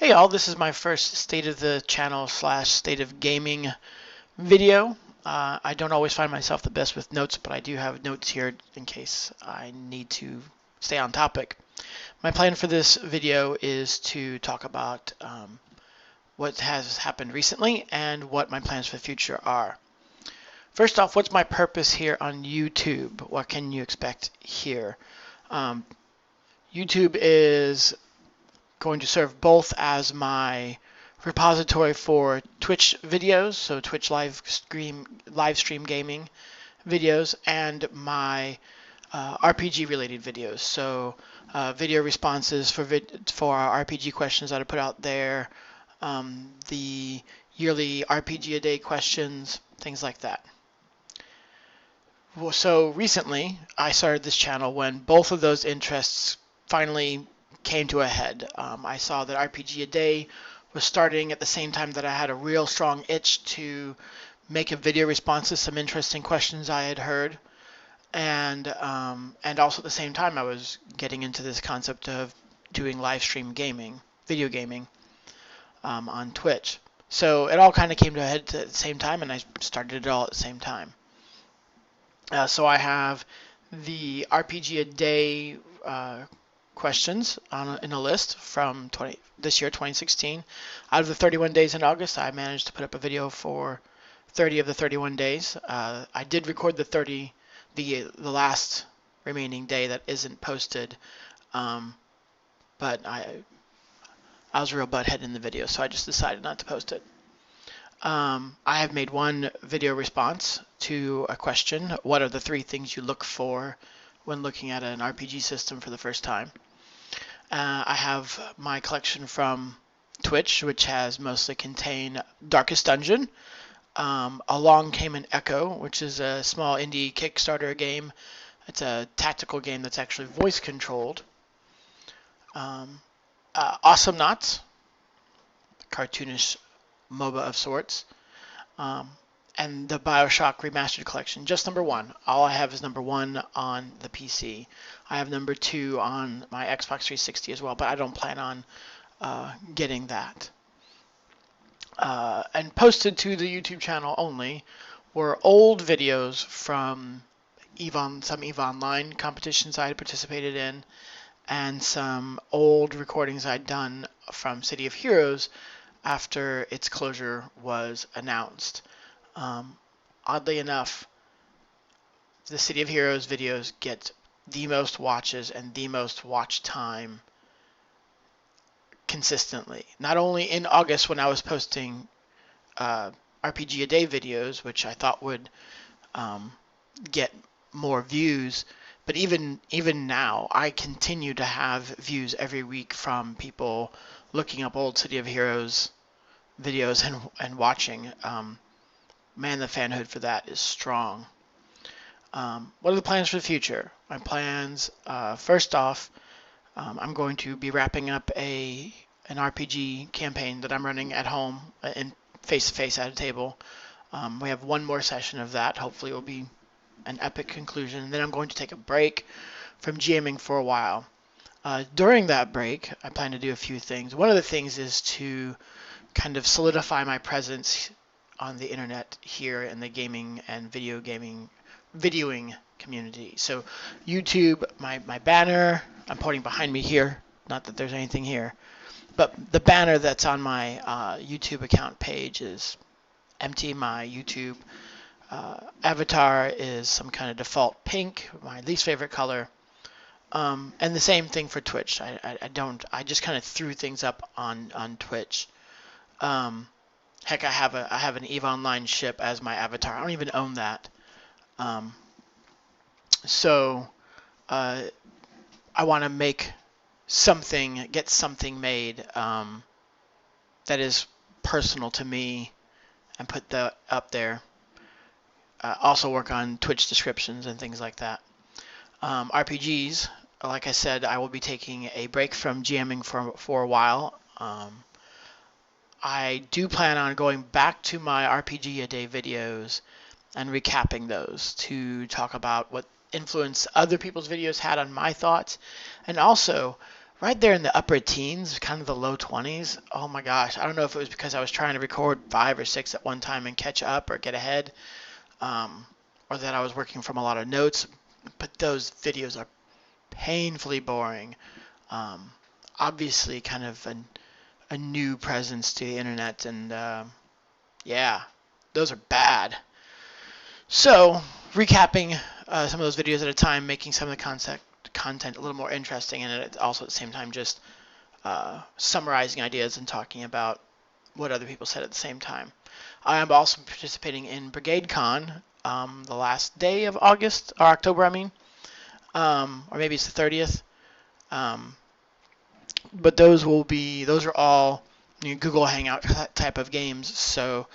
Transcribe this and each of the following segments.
Hey all, this is my first State of the Channel / State of Gaming video. I don't always find myself the best with notes, but I do have notes here in case I need to stay on topic. My plan for this video is to talk about what has happened recently and what my plans for the future are. First off, what's my purpose here on YouTube? What can you expect here? YouTube is going to serve both as my repository for Twitch videos, so Twitch live stream gaming videos, and my RPG related videos, so video responses for our RPG questions that I put out there, the yearly RPG a day questions, things like that. Well, so recently I started this channel when both of those interests finally came to a head. I saw that RPG a day was starting at the same time that I had a real strong itch to make a video response to some interesting questions I had heard, and also at the same time I was getting into this concept of doing live stream gaming, video gaming, on Twitch. So it all kind of came to a head at the same time, and I started it all at the same time. So I have the RPG a day questions in a list from this year, 2016. Out of the 31 days in August, I managed to put up a video for 30 of the 31 days. I did record the last remaining day that isn't posted, but I was a real butthead in the video, so I just decided not to post it. I have made one video response to a question: what are the 3 things you look for when looking at an RPG system for the first time? I have my collection from Twitch, which has mostly contained Darkest Dungeon. Along Came an Echo, which is a small indie Kickstarter game. It's a tactical game that's actually voice controlled. Awesomenauts, cartoonish MOBA of sorts. And the BioShock Remastered Collection, just number 1. All I have is number 1 on the PC. I have number 2 on my Xbox 360 as well, but I don't plan on getting that. And posted to the YouTube channel only were old videos from some EVE Online competitions I had participated in, and some old recordings I'd done from City of Heroes after its closure was announced. Oddly enough, the City of Heroes videos get the most watches and the most watch time consistently. Not only in August when I was posting RPG a day videos, which I thought would get more views, but even now I continue to have views every week from people looking up old City of Heroes videos and watching. Man, the fanhood for that is strong. What are the plans for the future? My plans, first off, I'm going to be wrapping up an RPG campaign that I'm running at home in face-to-face at a table. We have one more session of that. Hopefully it will be an epic conclusion. Then I'm going to take a break from GMing for a while. During that break, I plan to do a few things. One of the things is to kind of solidify my presence on the internet here in the gaming and videoing community. So YouTube, my banner, I'm pointing behind me here, not that there's anything here, but the banner that's on my YouTube account page is empty. My YouTube avatar is some kind of default pink, my least favorite color. And the same thing for Twitch. I just kind of threw things up on Twitch. Heck, I have an EVE Online ship as my avatar. I don't even own that. So I want to make something, get something made that is personal to me, and put that up there. Also work on Twitch descriptions and things like that. RPGs, like I said, I will be taking a break from GMing for a while. I do plan on going back to my RPG a day videos and recapping those to talk about what influence other people's videos had on my thoughts, and also right there in the upper teens, kind of the low 20s. Oh my gosh, I don't know if it was because I was trying to record 5 or 6 at one time and catch up or get ahead, um, or that I was working from a lot of notes, but those videos are painfully boring. Um, Obviously, kind of a new presence to the internet, and yeah, those are bad. So, recapping some of those videos at a time, making some of the content a little more interesting, and also at the same time just summarizing ideas and talking about what other people said at the same time. I am also participating in BrigadeCon the last day of August, or October, I mean, or maybe it's the 30th. But those are all Google Hangout type of games, so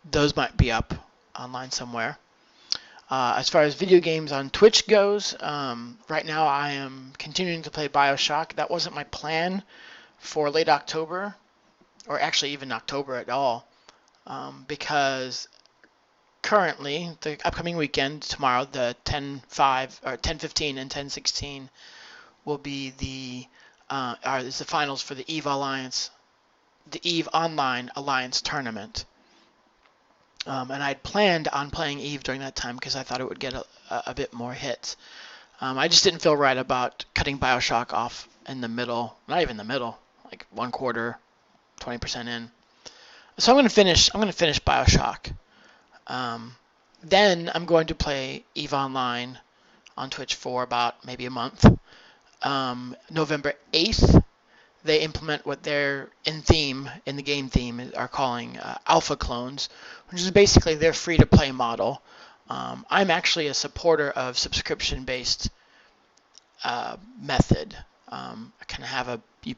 those might be up online somewhere. As far as video games on Twitch goes, right now I am continuing to play BioShock. That wasn't my plan for late October, or actually even October at all, because currently the upcoming weekend, tomorrow, the 10/5 or 10/15 and 10/16 will be the finals for the EVE Online Alliance tournament. And I'd planned on playing EVE during that time because I thought it would get a bit more hits. I just didn't feel right about cutting BioShock off in the middle, not even the middle, like 1/4, 20% in. So I'm gonna finish BioShock. Then I'm going to play EVE Online on Twitch for about maybe a month. November 8th, they implement what they're in the game theme, are calling alpha clones, which is basically their free-to-play model. I'm actually a supporter of subscription-based method. I kind of have you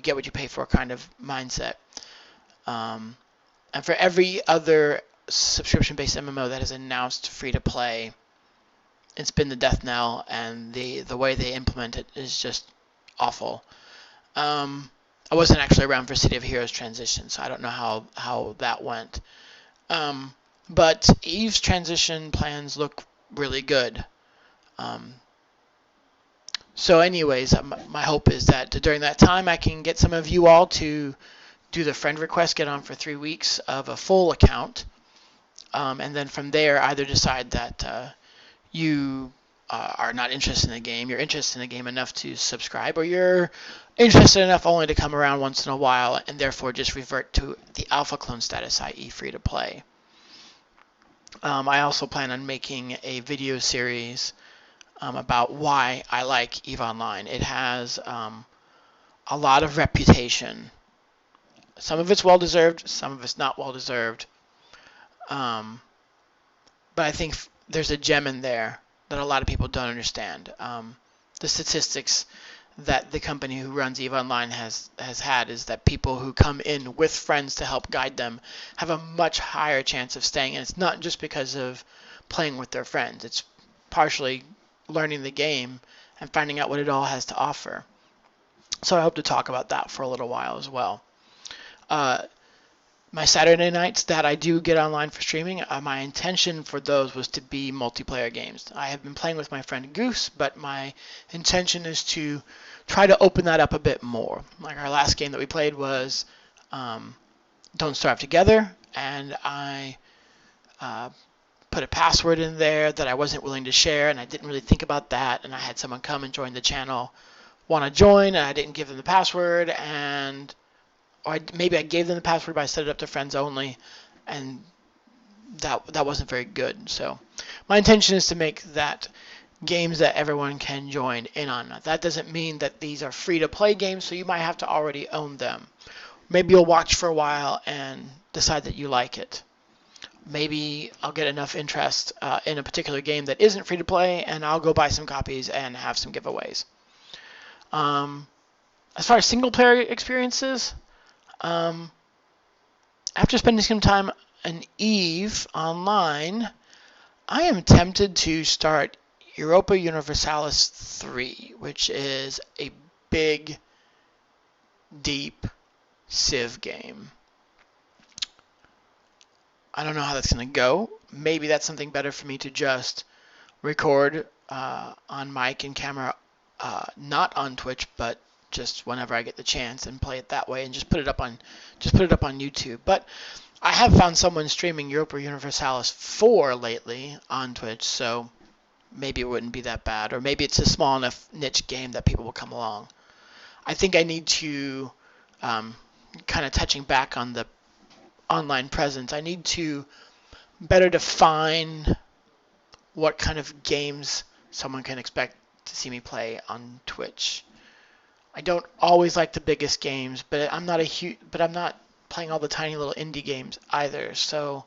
get what you pay for kind of mindset. And for every other subscription-based MMO that has announced free-to-play, it's been the death knell, and the way they implement it is just awful. I wasn't actually around for City of Heroes transition, so I don't know how that went. But EVE's transition plans look really good. So anyways, my hope is that during that time I can get some of you all to do the friend request, get on for 3 weeks of a full account, and then from there either decide that you are not interested in the game, you're interested in the game enough to subscribe, or you're interested enough only to come around once in a while and therefore just revert to the alpha clone status, i.e. free to play. I also plan on making a video series about why I like EVE Online. It has a lot of reputation. Some of it's well-deserved, some of it's not well-deserved. But I think there's a gem in there that a lot of people don't understand. The statistics that the company who runs EVE Online has had is that people who come in with friends to help guide them have a much higher chance of staying. And it's not just because of playing with their friends. It's partially learning the game and finding out what it all has to offer. So I hope to talk about that for a little while as well. My Saturday nights that I do get online for streaming, my intention for those was to be multiplayer games. I have been playing with my friend Goose, but my intention is to try to open that up a bit more. Like our last game that we played was Don't Starve Together, and I put a password in there that I wasn't willing to share, and I didn't really think about that, and I had someone come and join the channel, want to join, and I didn't give them the password, and maybe I gave them the password, but I set it up to friends only, and that wasn't very good. So my intention is to make that games that everyone can join in on. That doesn't mean that these are free-to-play games, so you might have to already own them. Maybe you'll watch for a while and decide that you like it. Maybe I'll get enough interest in a particular game that isn't free-to-play, and I'll go buy some copies and have some giveaways. As far as single-player experiences, after spending some time in EVE Online, I am tempted to start Europa Universalis 3, which is a big, deep Civ game. I don't know how that's going to go. Maybe that's something better for me to just record on mic and camera, not on Twitch, but just whenever I get the chance and play it that way and just put it up on YouTube. But I have found someone streaming Europa Universalis 4 lately on Twitch, so maybe it wouldn't be that bad, or maybe it's a small enough niche game that people will come along. I think I need to, kind of touching back on the online presence, I need to better define what kind of games someone can expect to see me play on Twitch. I don't always like the biggest games, but I'm not playing all the tiny little indie games either. So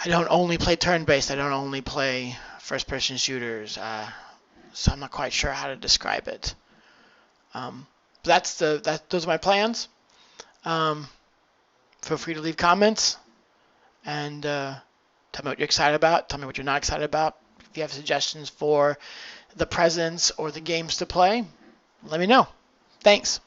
I don't only play turn-based. I don't only play first-person shooters. So I'm not quite sure how to describe it. Those are my plans. Feel free to leave comments and tell me what you're excited about. Tell me what you're not excited about. If you have suggestions for the presence or the games to play, let me know. Thanks.